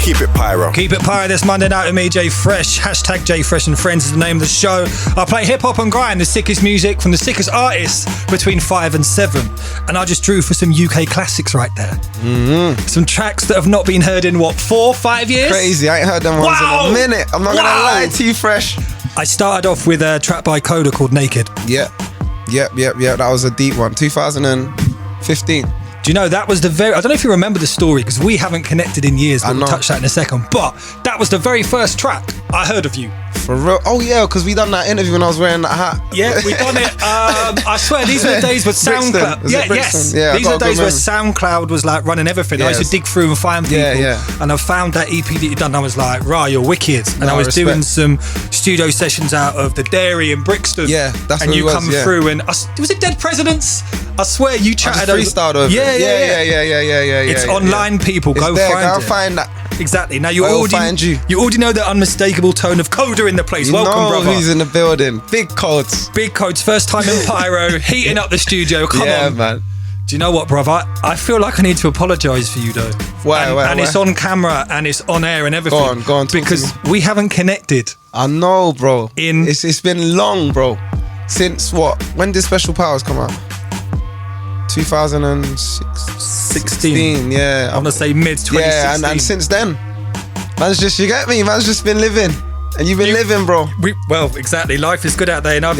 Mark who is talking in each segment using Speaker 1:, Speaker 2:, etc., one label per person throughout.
Speaker 1: Keep it pyro.
Speaker 2: Keep it pyro this Monday night with me, Jay Fresh. Hashtag Jay Fresh and Friends is the name of the show. I play hip hop and grind, the sickest music from the sickest artists between 5 and 7. And I just drew for some UK classics right there. Some tracks that have not been heard in 4, 5 years?
Speaker 3: Crazy, I ain't heard them ones in a minute. I'm not gonna lie to you, Fresh.
Speaker 2: I started off with a track by KODER called Naked.
Speaker 3: Yep. That was a deep one. 2015.
Speaker 2: Do you know, that was I don't know if you remember the story, because we haven't connected in years, but we'll touch that in a second. But that was the very first track I heard of you.
Speaker 3: For real? Oh yeah, because we done that interview when I was wearing that hat.
Speaker 2: Yeah, we done it. I swear, these were the days where SoundCloud. These are the days where SoundCloud was like running everything. Yes. I used to dig through and find people. And I found that EP that you done. I was like, right, you're wicked. And I was doing some studio sessions out of the Dairy in Brixton.
Speaker 3: Yeah, that's
Speaker 2: and
Speaker 3: what
Speaker 2: you
Speaker 3: it
Speaker 2: come through and was it Dead Presidents? I swear you chatted
Speaker 3: over. Freestyled over.
Speaker 2: Yeah. It's online, people. Go
Speaker 3: find that.
Speaker 2: Exactly. Now you already know the unmistakable tone of KODER in the place. Welcome, brother.
Speaker 3: Who's in the building? Big Codes.
Speaker 2: First time in Pyro, heating up the studio. Come on,
Speaker 3: yeah, man.
Speaker 2: Do you know what, brother? I feel like I need to apologise for you, though.
Speaker 3: Why?
Speaker 2: It's on camera and it's on air and everything.
Speaker 3: Go on.
Speaker 2: Because we haven't connected.
Speaker 3: I know, bro. It's been long, bro. Since what? When did Special Powers come out? 2016. Yeah.
Speaker 2: I'm gonna say mid 2016.
Speaker 3: Yeah, and since then, man's just, you get me? Man's just been living. And you've been living, bro.
Speaker 2: Well, exactly. Life is good out there, and I've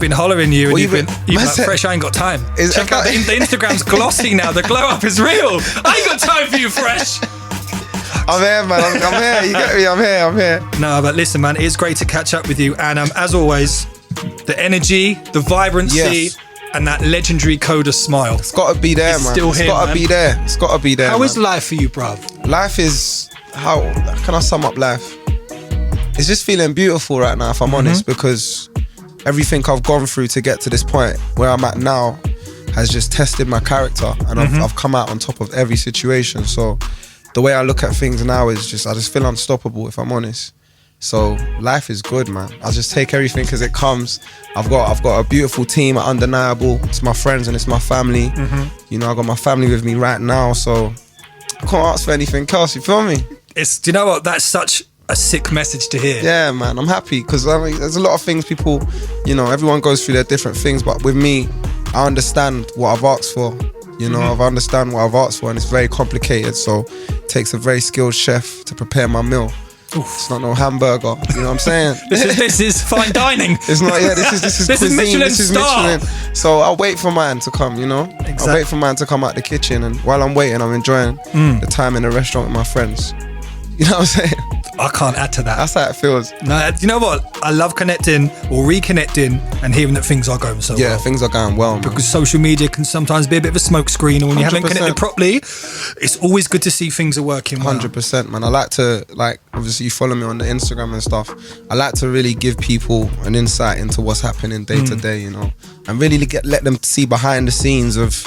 Speaker 2: been hollering you, and you've been like, Fresh, I ain't got time. Check out the Instagram's glossy now. The glow up is real. I ain't got time for you, Fresh.
Speaker 3: I'm here, man. I'm here. You get me? I'm here.
Speaker 2: No, but listen, man, it's great to catch up with you, and as always, the energy, the vibrancy. Yes. And that legendary KODER smile.
Speaker 3: It's got to be there, man.
Speaker 2: Still here,
Speaker 3: It's got to be there.
Speaker 2: How is life for you, bruv?
Speaker 3: Life is, how can I sum up life? It's just feeling beautiful right now, if I'm honest, because everything I've gone through to get to this point where I'm at now has just tested my character, and I've come out on top of every situation. So the way I look at things now is just, I just feel unstoppable, if I'm honest. So life is good, man. I just take everything as it comes. I've got a beautiful team, undeniable. It's my friends and it's my family. You know, I got my family with me right now, so I can't ask for anything else. You feel me?
Speaker 2: Do you know what? That's such a sick message to hear.
Speaker 3: Yeah, man. I'm happy because there's a lot of things people, you know, everyone goes through their different things, but with me, I understand what I've asked for. You know, I understand what I've asked for, and it's very complicated. So it takes a very skilled chef to prepare my meal. Oof. It's not no hamburger, you know what I'm saying?
Speaker 2: this is fine dining.
Speaker 3: It's not, this is cuisine, this is Michelin. So I'll wait for mine to come, you know? Exactly. I'll wait for mine to come out the kitchen, and while I'm waiting, I'm enjoying the time in the restaurant with my friends. You know what I'm saying?
Speaker 2: I can't add to that.
Speaker 3: That's how it feels.
Speaker 2: No, you know what? I love connecting or reconnecting and hearing that things are going so well.
Speaker 3: Yeah, things are going well, man.
Speaker 2: Because social media can sometimes be a bit of a smoke screen, and when you haven't connected properly, it's always good to see things are working well.
Speaker 3: 100%, man. I like to, obviously you follow me on the Instagram and stuff. I like to really give people an insight into what's happening day to day, you know, and really let them see behind the scenes of,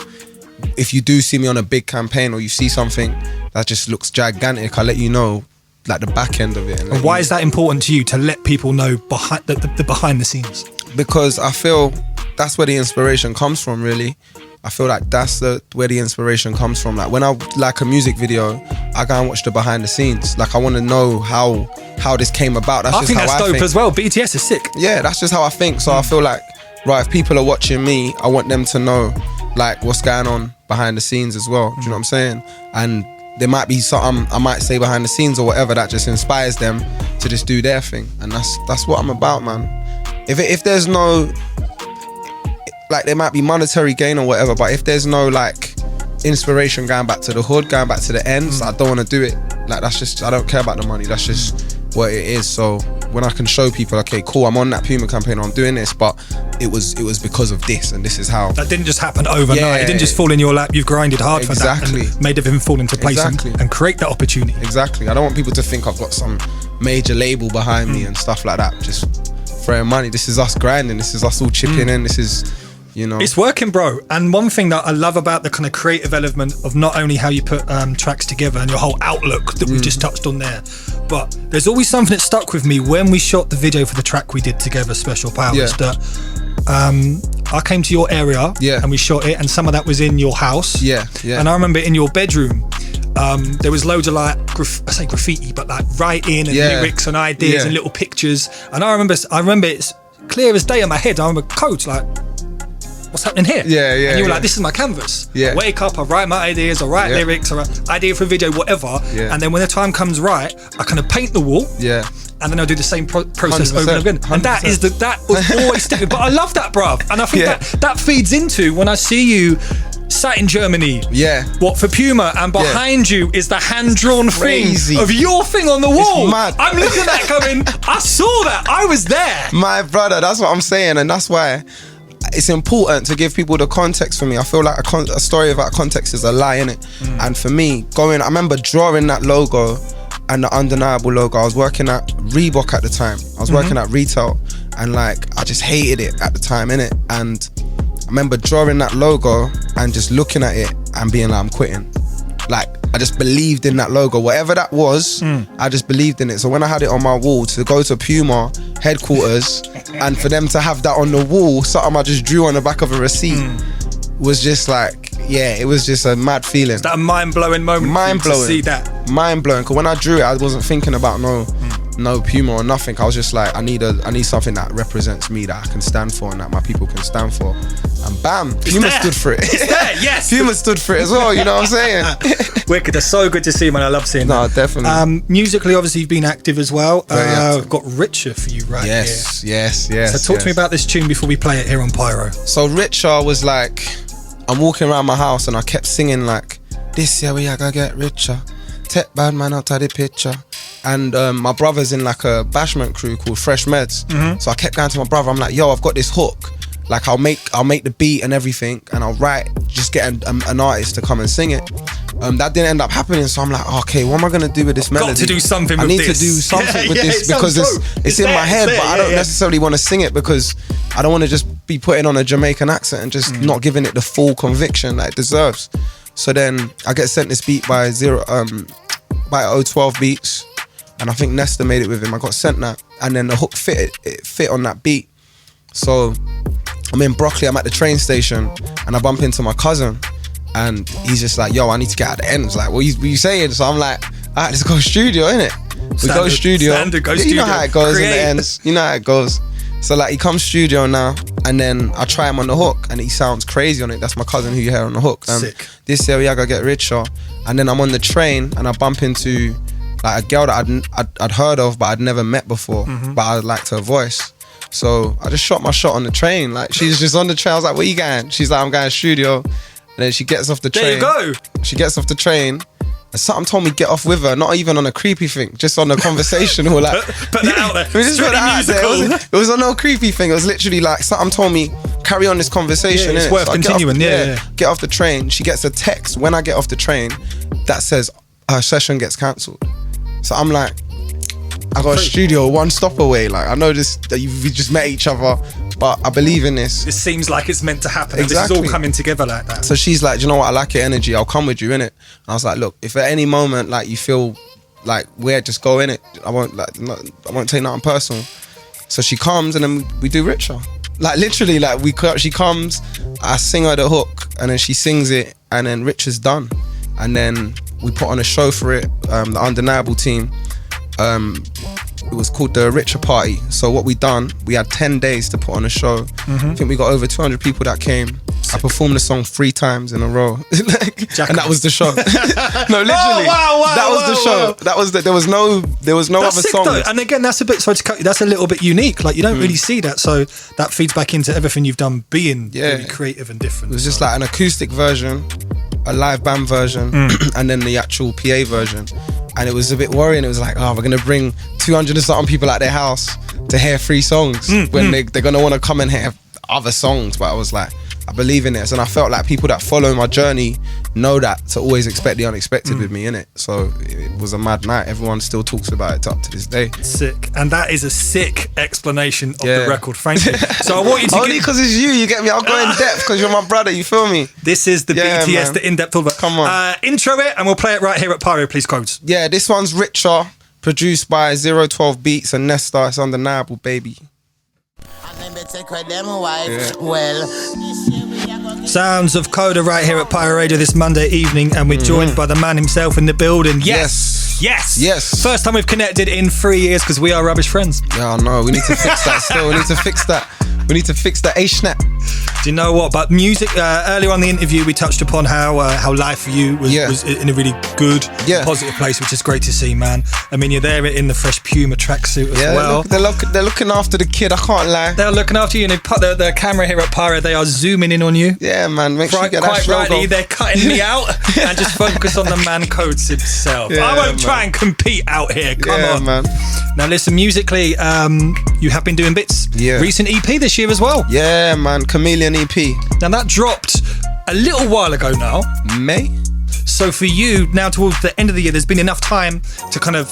Speaker 3: if you do see me on a big campaign or you see something that just looks gigantic, I'll let you know, like, the back end of it.
Speaker 2: And why is that important to you, to let people know behind the behind the scenes? Because
Speaker 3: I feel that's where the inspiration comes from, really. I feel like that's where the inspiration comes from. Like, when I like a music video, I go and watch the behind the scenes. Like, I want to know how this came about.
Speaker 2: I think that's dope as well. BTS is sick.
Speaker 3: Yeah, that's just how I think. So I feel like, right, if people are watching me, I want them to know, like, what's going on behind the scenes as well. Do you know what I'm saying? And there might be something I might say behind the scenes or whatever that just inspires them to just do their thing, and that's what I'm about, man. If there's no, like, there might be monetary gain or whatever, but if there's no, like, inspiration going back to the hood, going back to the ends, I don't want to do it. Like, that's just, I don't care about the money. That's just what it is. So when I can show people, okay, cool, I'm on that Puma campaign, I'm doing this, but it was because of this, and this is how.
Speaker 2: That didn't just happen overnight. Yeah, it didn't just fall in your lap. You've grinded hard for that and made everything fall into place and create that opportunity.
Speaker 3: Exactly. I don't want people to think I've got some major label behind me and stuff like that, just throwing money. This is us grinding. This is us all chipping in. This is, you know,
Speaker 2: it's working, bro. And one thing that I love about the kind of creative element of not only how you put tracks together and your whole outlook that we've just touched on there, but there's always something that stuck with me when we shot the video for the track we did together, Special Powers, that I came to your area and we shot it, and some of that was in your house. And I remember in your bedroom, there was loads of like I say graffiti, but like writing and lyrics and ideas and little pictures. And I remember it's clear as day in my head. I remember codes like, what's happening here? And you were like, this is my canvas. I wake up, I write my ideas, I write lyrics, I write idea for a video, whatever. And then when the time comes right, I kind of paint the wall. And then I'll do the same process over and again. 100%. And that was always sticking. But I love that, bruv. And I think that feeds into when I see you sat in Germany. What, for Puma, and behind you is the hand-drawn thing of your thing on the wall.
Speaker 3: It's mad.
Speaker 2: I'm looking at that going, I saw that. I was there.
Speaker 3: My brother, that's what I'm saying. And that's why it's important to give people the context for me. I feel like a story without context is a lie, innit? And for me, I remember drawing that logo and the undeniable logo. I was working at Reebok at the time. I was working at retail, and like I just hated it at the time, innit? And I remember drawing that logo and just looking at it and being like, I'm quitting. Like, I just believed in that logo. Whatever that was, I just believed in it. So when I had it on my wall, to go to Puma headquarters and for them to have that on the wall, something I just drew on the back of a receipt, was just like, it was just a mad feeling.
Speaker 2: Is that a mind-blowing moment?
Speaker 3: Mind-blowing.
Speaker 2: To see that?
Speaker 3: Mind-blowing. Because when I drew it, I wasn't thinking about no Puma or nothing. I was just like, I need something that represents me, that I can stand for and that my people can stand for. And bam, Puma stood for it.
Speaker 2: It's there, yes.
Speaker 3: Puma stood for it as well, you know what I'm saying?
Speaker 2: Wicked, they're so good to see, man. I love seeing that.
Speaker 3: No, definitely.
Speaker 2: Musically, obviously, you've been active as well. I've got Richer for you right here.
Speaker 3: Yes.
Speaker 2: So talk to me about this tune before we play it here on Pyro.
Speaker 3: So Richer was like, I'm walking around my house and I kept singing like, this year we are gonna get richer. Take bad man out of the picture. And my brother's in like a bashment crew called Fresh Meds. So I kept going to my brother, I'm like, yo, I've got this hook. Like I'll make the beat and everything, and I'll just get an artist to come and sing it. That didn't end up happening, so I'm like, okay, what am I gonna do with this melody?
Speaker 2: Got to do something with this.
Speaker 3: I need to do something with this because it's in my head, but I don't necessarily want to sing it because I don't want to just be putting on a Jamaican accent and just not giving it the full conviction that it deserves. So then I get sent this beat by 012 Beats, and I think Nesta made it with him. I got sent that, and then the hook fit on that beat. So I'm in Broccoli, I'm at the train station, and I bump into my cousin, and he's just like, yo, I need to get out the ends. Like, what you saying? So I'm like, all right, let's go studio, innit? We go studio. You know how it goes in the ends. You know how it goes. So like, he comes studio now, and then I try him on the hook, and he sounds crazy on it. That's my cousin who you hear on the hook.
Speaker 2: Sick.
Speaker 3: This year we gotta get richer. And then I'm on the train, and I bump into like a girl that I'd heard of, but I'd never met before, but I liked her voice. So I just shot my shot on the train. Like, she's just on the train. I was like, where you going? She's like, I'm going studio. And then she gets off the train.
Speaker 2: There you go.
Speaker 3: She gets off the train, and something told me get off with her. Not even on a creepy thing, just on a conversational. Like,
Speaker 2: put that out there.
Speaker 3: We just put that out there. It was on no creepy thing. It was literally like something told me carry on this conversation.
Speaker 2: It's worth continuing.
Speaker 3: Get off the train. She gets a text when I get off the train that says her session gets cancelled. So I'm like, I got a studio one stop away. Like, I know this, that we just met each other, but I believe in this.
Speaker 2: It seems like it's meant to happen.
Speaker 3: Exactly.
Speaker 2: And this is all coming together like that.
Speaker 3: So she's like, do you know what? I like your energy. I'll come with you, innit? And I was like, look, if at any moment like you feel like weird, just go in it. I won't take nothing personal. So she comes, and then we do Richer. Like literally, like she comes, I sing her the hook, and then she sings it, and then Richer's done. And then we put on a show for it. The Undeniable team. It was called the Richer Party. So what we done, we had 10 days to put on a show. I think we got over 200 people that came. Sick. I performed the song 3 times in a row. And that was the show. No, literally. That was the show. That was there was no other
Speaker 2: sick,
Speaker 3: song.
Speaker 2: And again, that's a bit, sorry to cut you, that's a little bit unique. Like, you don't really see that. So that feeds back into everything you've done being really creative and different.
Speaker 3: It was just like an acoustic version, a live band version, and then the actual PA version. And it was a bit worrying. It was like, oh, we're going to bring 200 and something people at their house to hear 3 songs when they're going to want to come and hear other songs. But I was like, I believe in this. And I felt like people that follow my journey know that to always expect the unexpected with me, innit? So it was a mad night. Everyone still talks about it up to this day.
Speaker 2: Sick. And that is a sick explanation of the record, frankly. So I want you to
Speaker 3: only because it's you get me. I'll go in depth because you're my brother, you feel me?
Speaker 2: This is the BTS, man. The in-depth all about.
Speaker 3: Come on.
Speaker 2: Intro it, and we'll play it right here at Pyro, please, Codes.
Speaker 3: Yeah, this one's Richer, produced by 012 Beats and Nesta. It's Undeniable, baby.
Speaker 1: Take with them wife. Well, this year we are gonna
Speaker 2: Sounds of KODER right here at Pirate Radio this Monday evening, and we're joined by the man himself in the building. Yes. First time we've connected in 3 years because we are rubbish friends.
Speaker 3: Yeah, I know. We need to fix that still. We need to fix that. We need to fix that A-snap.
Speaker 2: Do you know what? But music, earlier on the interview, we touched upon how life for you was in a really good, positive place, which is great to see, man. I mean, you're there in the fresh Puma tracksuit as well.
Speaker 3: They're looking after the kid, I can't lie.
Speaker 2: They're looking after you, and they've put the camera here at Pirate. They are zooming in on you.
Speaker 3: Yeah, man. Make sure you get that
Speaker 2: quite rightly, they're cutting me out and just focus on the man Codes himself. Yeah, I won't try and compete out here. Come on, man. Now, listen, musically, you have been doing bits. Yeah. Recent EP this year as well.
Speaker 3: Yeah, man. Chameleon EP.
Speaker 2: Now, that dropped a little while ago now.
Speaker 3: May?
Speaker 2: So for you, now towards the end of the year, there's been enough time to kind of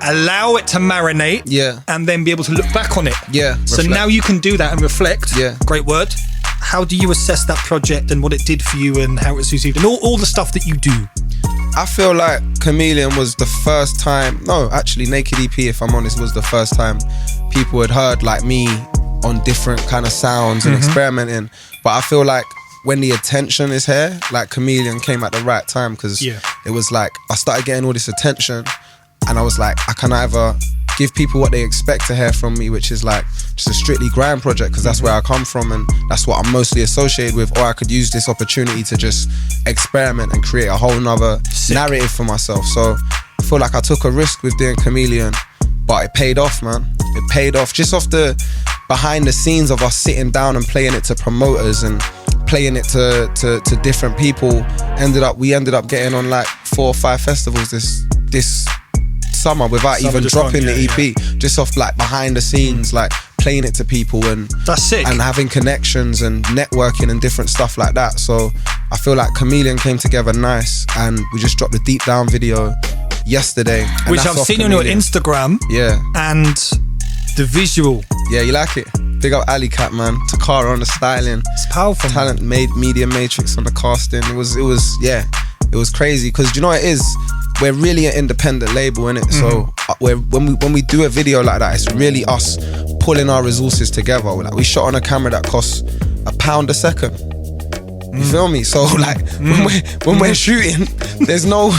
Speaker 2: allow it to marinate.
Speaker 3: Yeah.
Speaker 2: And then be able to look back on it.
Speaker 3: Yeah.
Speaker 2: So now you can do that and reflect.
Speaker 3: Yeah.
Speaker 2: Great word. How do you assess that project and what it did for you and how it was received and all the stuff that you do?
Speaker 3: I feel like Chameleon was the first time, no, actually Naked EP, if I'm honest, was the first time people had heard like me on different kind of sounds and experimenting. But I feel like when the attention is here, like Chameleon came at the right time, because it was like I started getting all this attention and I was like, I can either give people what they expect to hear from me, which is like just a strictly grind project, because that's where I come from and that's what I'm mostly associated with, or I could use this opportunity to just experiment and create a whole nother narrative for myself. So I feel like I took a risk with doing Chameleon, but it paid off, man. It paid off just off the behind the scenes of us sitting down and playing it to promoters and playing it to different people. We ended up getting on like 4 or 5 festivals this summer without even dropping the EP, just off like behind the scenes, like playing it to people, and
Speaker 2: that's sick,
Speaker 3: and having connections and networking and different stuff like that. So I feel like Chameleon came together nice, and we just dropped the Deep Down video yesterday,
Speaker 2: which I've seen on your Instagram.
Speaker 3: Yeah.
Speaker 2: And the visual.
Speaker 3: Yeah, you like it? Big up Alley Cat, man. Takara on the styling.
Speaker 2: It's powerful.
Speaker 3: Talent made Media Matrix on the casting. It was crazy, because you know what it is? We're really an independent label, innit? So when we do a video like that, it's really us pulling our resources together. Like, we shot on a camera that costs £1 a second. You feel me? So like when we're shooting, there's no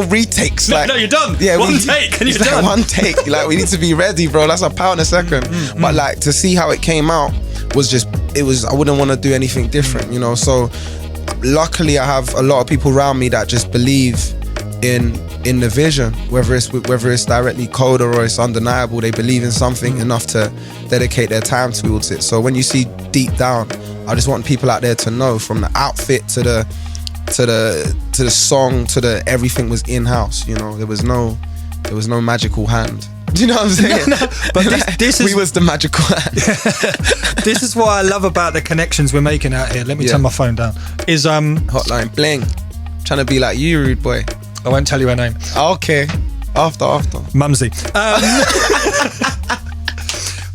Speaker 3: retakes. Like,
Speaker 2: no, you're done.
Speaker 3: Yeah,
Speaker 2: one take and you're done.
Speaker 3: One take. Like, we need to be ready, bro. That's £1 a second. But like, to see how it came out was just, I wouldn't want to do anything different, you know. So luckily I have a lot of people around me that just believe in the vision, whether it's directly KODER or it's undeniable. They believe in something enough to dedicate their time towards it. So when you see Deep Down, I just want people out there to know, from the outfit to the song to the everything was in-house, you know. There was no magical hand. Do you know what I'm saying?
Speaker 2: No, but this is,
Speaker 3: we was the magical hand.
Speaker 2: This is what I love about the connections we're making out here. Let me turn my phone down. Is
Speaker 3: Hotline Bling. Trying to be like you, rude boy.
Speaker 2: I won't tell you her name.
Speaker 3: Okay. After.
Speaker 2: Mumsy.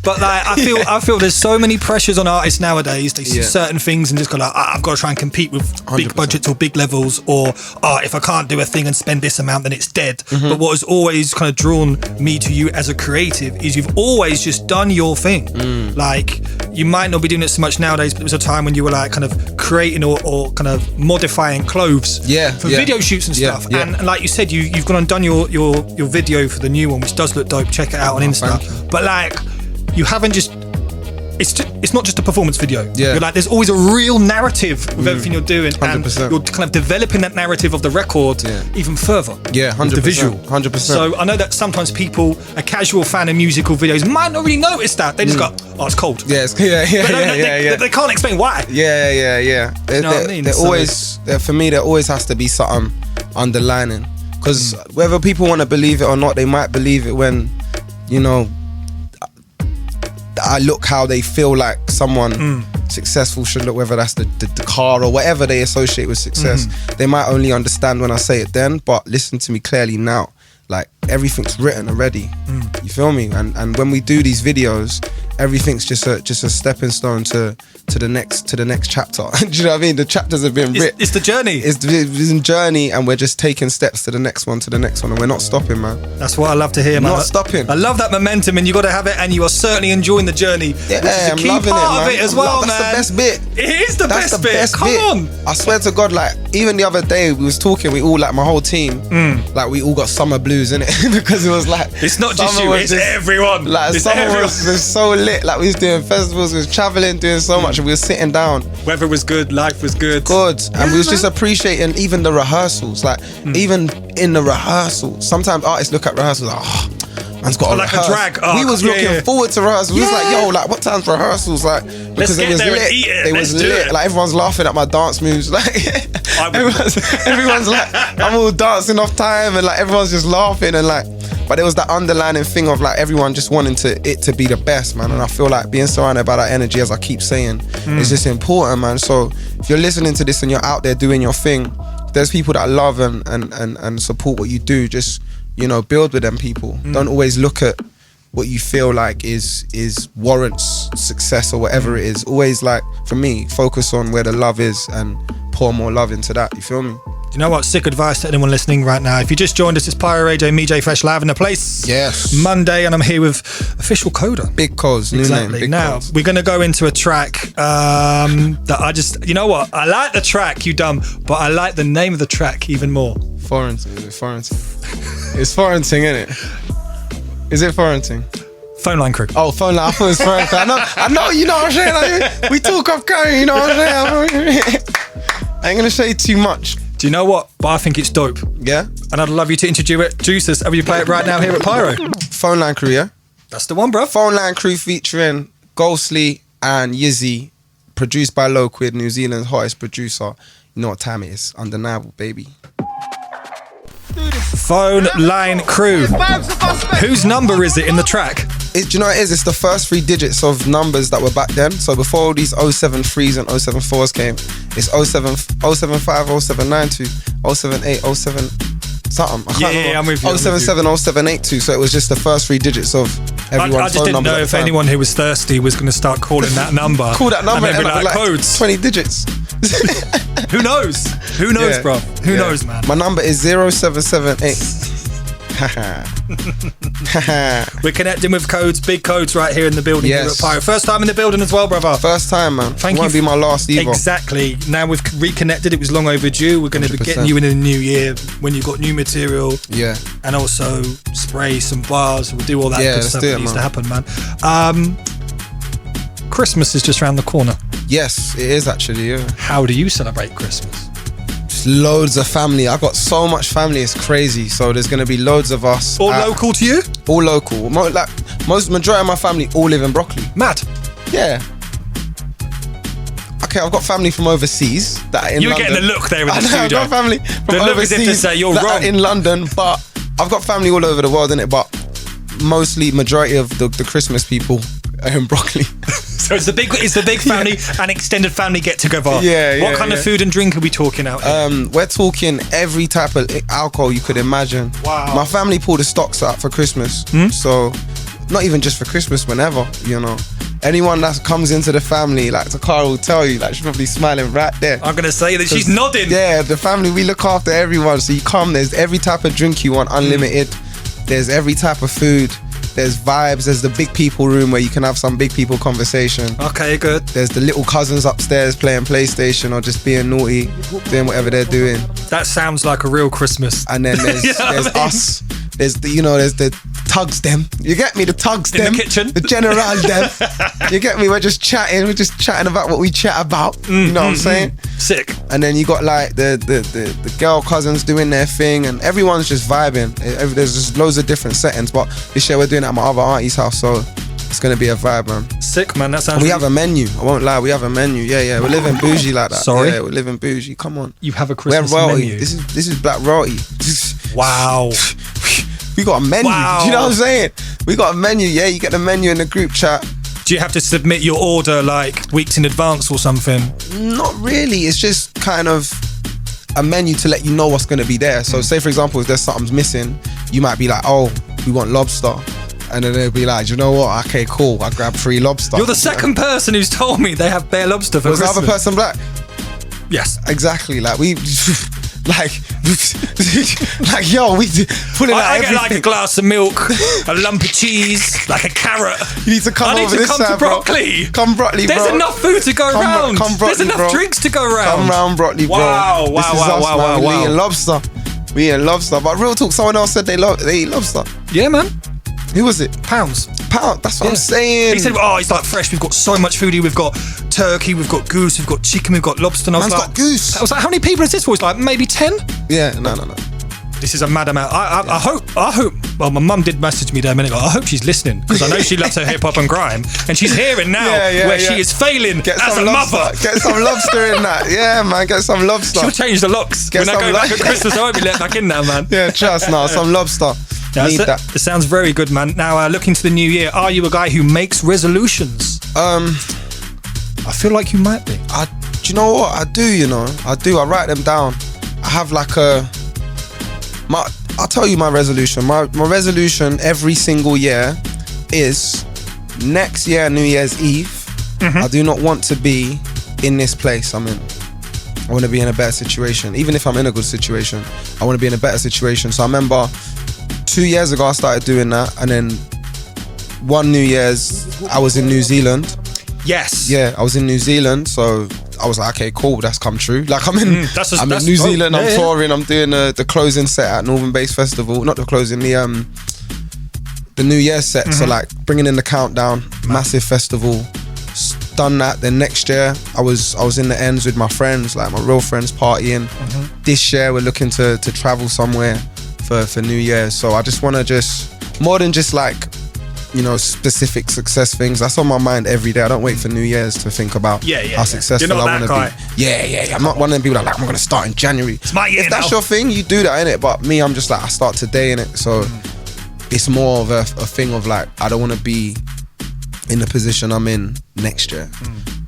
Speaker 2: But like, I feel there's so many pressures on artists nowadays. They see certain things and just go like, I've got to try and compete with 100%. Big budgets or big levels, or if I can't do a thing and spend this amount, then it's dead. But what has always kind of drawn me to you as a creative is you've always just done your thing. Like, you might not be doing it so much nowadays, but there was a time when you were like kind of creating or kind of modifying clothes for video shoots and stuff. And like you said, you've gone and done your video for the new one, which does look dope. Check it out on Insta. But like, you haven't just, it's not just a performance video. You're like, there's always a real narrative with everything you're doing,
Speaker 3: 100%.
Speaker 2: and you're kind of developing that narrative of the record even further.
Speaker 3: 100%.
Speaker 2: The visual.
Speaker 3: 100%.
Speaker 2: So I know that sometimes people, a casual fan of musical videos, might not really notice that. They just go, it's cold. They can't explain why.
Speaker 3: Yeah.
Speaker 2: You know what I mean?
Speaker 3: There always, for me, there always has to be something underlining, because whether people want to believe it or not, they might believe it when, you know, I look how they feel like someone successful should look, whether that's the car or whatever they associate with success. They might only understand when I say it then, but listen to me clearly now. Like, everything's written already. You feel me? And when we do these videos everything's just a stepping stone to the next chapter. Do you know what I mean? The chapters have been written.
Speaker 2: It's the journey.
Speaker 3: It's a journey, and we're just taking steps to the next one, and we're not stopping, man.
Speaker 2: That's what I love to hear, man.
Speaker 3: Not stopping.
Speaker 2: I love that momentum, and you got to have it, and you are certainly enjoying the journey.
Speaker 3: Yeah,
Speaker 2: which is a key
Speaker 3: I'm loving
Speaker 2: part
Speaker 3: it, man.
Speaker 2: of it as well, man.
Speaker 3: That's the best bit.
Speaker 2: It is the best bit. Come on.
Speaker 3: I swear to God, like even the other day we was talking, we all, like my whole team, like we all got summer blues in it because it was like
Speaker 2: it's not just you, it's everyone.
Speaker 3: Like summer was so lit. Like we was doing festivals, we was traveling, doing so much, and we was sitting down.
Speaker 2: Weather was good, life was good.
Speaker 3: And we was just appreciating even the rehearsals. Like even in the rehearsal, sometimes artists look at rehearsals like, oh, man's got
Speaker 2: like a drag.
Speaker 3: We was looking forward to rehearsals. We was like, yo, like what time's rehearsals? Like because
Speaker 2: it was lit. It was lit.
Speaker 3: Like everyone's laughing at my dance moves. Like everyone's like, I'm all dancing off time, and like everyone's just laughing, and like, but there was that underlining thing of like everyone just wanting it to be the best, man. And I feel like being surrounded by that energy, as I keep saying, is just important, man. So if you're listening to this and you're out there doing your thing, there's people that love and support what you do. Just, you know, build with them people. Don't always look at what you feel like is warrants success or whatever it is. Always, like, for me, focus on where the love is and pour more love into that. You feel me?
Speaker 2: Do you know what? Sick advice to anyone listening right now. If you just joined us, it's Pyro AJ, me, J Fresh, live in the place.
Speaker 3: Yes.
Speaker 2: Monday, and I'm here with official KODER.
Speaker 3: Big Codes, new name. Big
Speaker 2: now,
Speaker 3: Codes.
Speaker 2: we're going to go into a track that I just, you know what? I like the track, you dumb, but I like the name of the track even more.
Speaker 3: Foreign thing. It's foreign thing, isn't it? Is it foreign thing?
Speaker 2: Phone Line Crew.
Speaker 3: Oh, Phone Line. I thought it was foreign thing. I know, you know what I'm saying? Like, we talk off camera, you know what I'm saying? I ain't going to say too much.
Speaker 2: Do you know what? But I think it's dope.
Speaker 3: Yeah?
Speaker 2: And I'd love you to introduce us. Have you play it right now here at Pyro?
Speaker 3: Phone Line Crew, yeah?
Speaker 2: That's the one, bro.
Speaker 3: Phone Line Crew featuring Ghostly and Yizzy, produced by Loquid, New Zealand's hottest producer. You know what time it is. Undeniable, baby.
Speaker 2: Phone Line Crew. Whose number is it in the track?
Speaker 3: Do you know what it is? It's the first 3 digits of numbers that were back then. So before all these 073s and 074s came, it's 075, 0792, 078, 07 something.
Speaker 2: I'm with you.
Speaker 3: 077, 0782. So it was just the first 3 digits of everyone's phone number.
Speaker 2: I just didn't know if anyone who was thirsty was going to start calling that number.
Speaker 3: Call that number
Speaker 2: and then be like codes.
Speaker 3: 20 digits.
Speaker 2: Who knows? Who knows,
Speaker 3: Yeah.
Speaker 2: bro? Who knows, man?
Speaker 3: My number is 0778.
Speaker 2: We're connecting with Codes, big Codes right here in the building here at Pyro. First time in the building as well, brother.
Speaker 3: First time, man.
Speaker 2: Thank you.
Speaker 3: Won't be my last either.
Speaker 2: Exactly. Now we've reconnected. It was long overdue. We're going to be getting you in the new year when you've got new material.
Speaker 3: Yeah.
Speaker 2: And also spray some bars. We'll do all that good stuff that needs to happen, man. Christmas is just around the corner.
Speaker 3: Yes, it is actually, yeah.
Speaker 2: How do you celebrate Christmas?
Speaker 3: Loads of family. I got so much family, it's crazy. So there's gonna be loads of us.
Speaker 2: All local to you?
Speaker 3: All local. Majority of my family all live in Broccoli.
Speaker 2: Mad.
Speaker 3: Yeah. Okay, I've got family from overseas that are in London.
Speaker 2: You were getting the look there in the studio.
Speaker 3: I've got family from
Speaker 2: the
Speaker 3: overseas
Speaker 2: look as if to say you're
Speaker 3: that
Speaker 2: wrong.
Speaker 3: are in London, but I've got family all over the world, innit? But majority of the Christmas people are in Broccoli.
Speaker 2: So it's the big family and extended family get together.
Speaker 3: Yeah.
Speaker 2: What kind of food and drink are we talking out here?
Speaker 3: We're talking every type of alcohol you could imagine.
Speaker 2: Wow.
Speaker 3: My family pulled the stocks out for Christmas. So not even just for Christmas, whenever, you know. Anyone that comes into the family, like Takara will tell you, like she's probably smiling right there.
Speaker 2: I'm gonna say that she's nodding.
Speaker 3: Yeah, the family, we look after everyone. So you come, there's every type of drink you want, unlimited. There's every type of food. There's vibes. There's the big people room where you can have some big people conversation.
Speaker 2: Okay, good.
Speaker 3: There's the little cousins upstairs playing PlayStation or just being naughty, doing whatever they're doing.
Speaker 2: That sounds like a real Christmas.
Speaker 3: And then there's us. There's the tugs them. You get me? The tugs them.
Speaker 2: In the kitchen.
Speaker 3: The general them. You get me? We're just chatting. We're just chatting about what we chat about. You know what I'm saying?
Speaker 2: Sick.
Speaker 3: And then you got like the girl cousins doing their thing, and everyone's just vibing. There's just loads of different settings. But this year we're doing it at my other auntie's house, so it's gonna be a vibe, man.
Speaker 2: Sick, man. That sounds.
Speaker 3: We have a menu. I won't lie. We have a menu. Yeah. We're living bougie like that.
Speaker 2: Sorry.
Speaker 3: Yeah, we're living bougie. Come on.
Speaker 2: You have a Christmas
Speaker 3: We're royalty.
Speaker 2: menu.
Speaker 3: This is black royalty.
Speaker 2: Wow.
Speaker 3: We got a menu.
Speaker 2: Wow.
Speaker 3: Do you know what I'm saying? We got a menu. Yeah, you get the menu in the group chat.
Speaker 2: Do you have to submit your order like weeks in advance or something?
Speaker 3: Not really. It's just kind of a menu to let you know what's going to be there. So say for example, if there's something's missing, you might be like, oh, we want lobster. And then they'll be like, you know what? Okay, cool. I grabbed 3 lobster.
Speaker 2: You're the second person who's told me they have bare lobster for Christmas.
Speaker 3: Was the other person black?
Speaker 2: Yes.
Speaker 3: Exactly. Like we, like yo, we pulling out
Speaker 2: I get
Speaker 3: everything.
Speaker 2: like a glass of milk, a lump of cheese, like a carrot.
Speaker 3: You need to come over this side,
Speaker 2: to broccoli.
Speaker 3: Come broccoli, bro.
Speaker 2: There's enough food to go around.
Speaker 3: Come broccoli,
Speaker 2: There's enough
Speaker 3: bro.
Speaker 2: drinks to go around.
Speaker 3: Come round broccoli, bro.
Speaker 2: Wow.
Speaker 3: We eating lobster. We eating lobster. But real talk, someone else said they eat lobster.
Speaker 2: Yeah, man.
Speaker 3: Who was it?
Speaker 2: Pounds.
Speaker 3: That's what I'm saying.
Speaker 2: He said, it's like fresh. We've got so much food here. We've got turkey, we've got goose, we've got chicken, we've got lobster. And I was
Speaker 3: Man's
Speaker 2: like,
Speaker 3: got goose.
Speaker 2: I was like, how many people is this for? It's like, maybe 10?
Speaker 3: Yeah, no.
Speaker 2: This is a mad amount. I hope, well, my mum did message me there a minute ago. I hope she's listening, because I know she loves her hip hop and grime, and she's hearing now where she is failing as a mother.
Speaker 3: Get some lobster in that. Yeah, man, get some lobster.
Speaker 2: She'll change the locks. When I go back at Christmas, I won't be let back in now, man.
Speaker 3: Yeah, trust now. Some lobster. Need that.
Speaker 2: It sounds very good, man. Now, looking to the new year, are you a guy who makes resolutions? I feel like you might be.
Speaker 3: Do you know what? I do, I do. I write them down. I have like I'll tell you my resolution. My resolution every single year is next year, New Year's Eve, I do not want to be in this place I'm in. I want to be in a better situation. Even if I'm in a good situation, I want to be in a better situation. So I remember 2 years ago I started doing that, and then one New Year's I was in New Zealand.
Speaker 2: Yes.
Speaker 3: Yeah, I was in New Zealand, so I was like, okay, cool, that's come true. Like I'm in New Zealand, I'm touring, I'm doing the closing set at Northern Bass Festival. Not the closing, the New Year's set. So like bringing in the countdown, massive festival. Done that. Then next year I was in the ends with my friends, like my real friends, partying. This year we're looking to travel somewhere for New Year. So I just want to more than just like, specific success things. That's on my mind every day. I don't wait for New Year's to think about how successful I want to be. Yeah. I'm not one of them people that I'm going to start in January.
Speaker 2: It's my year.
Speaker 3: If that's your thing, you do that, innit? But me, I'm just like, I start today, innit? So it's more of a thing of like, I don't want to be in the position I'm in next year.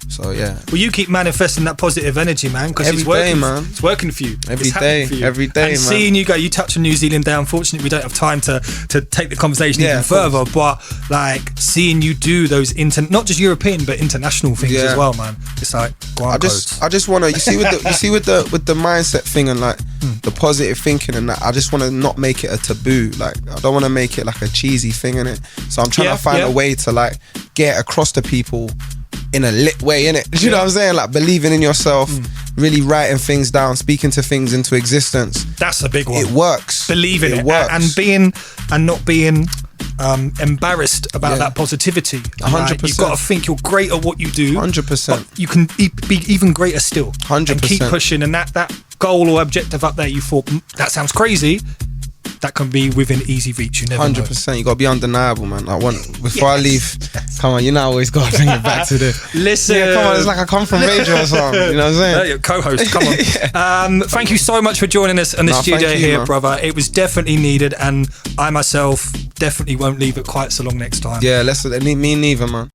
Speaker 3: So yeah.
Speaker 2: Well, you keep manifesting that positive energy, man, because it's working. Man. It's working for you.
Speaker 3: Every day,
Speaker 2: and
Speaker 3: man.
Speaker 2: Seeing you go, you touch on New Zealand there. Unfortunately, we don't have time to take the conversation even further. But like seeing you do those not just European but international things as well, man. It's like
Speaker 3: I just want to. You see with the mindset thing and like the positive thinking and that. I just want to not make it a taboo. Like I don't want to make it like a cheesy thing in it. So I'm trying to find a way to like get across to people in a lit way, innit? You know what I'm saying? Like believing in yourself, really writing things down, speaking to things into existence.
Speaker 2: That's a big one.
Speaker 3: It works.
Speaker 2: Believing it works. And not being embarrassed about that positivity.
Speaker 3: 100%.
Speaker 2: You've got to think you're great at what you do.
Speaker 3: 100%.
Speaker 2: You can be even greater still.
Speaker 3: 100%.
Speaker 2: And keep pushing. And that goal or objective up there, you thought, that sounds crazy. That can be within easy reach. You never
Speaker 3: 100%.
Speaker 2: know.
Speaker 3: You got to be undeniable, man. Before I leave, come on, I always got to bring it back to the...
Speaker 2: Listen.
Speaker 3: Yeah, come on, it's like I come from radio or something. You know what I'm saying?
Speaker 2: Co-host, come on. Thank you so much for joining us in the studio here, man. Brother. It was definitely needed, and I myself definitely won't leave it quite so long next time.
Speaker 3: Yeah, me neither, man.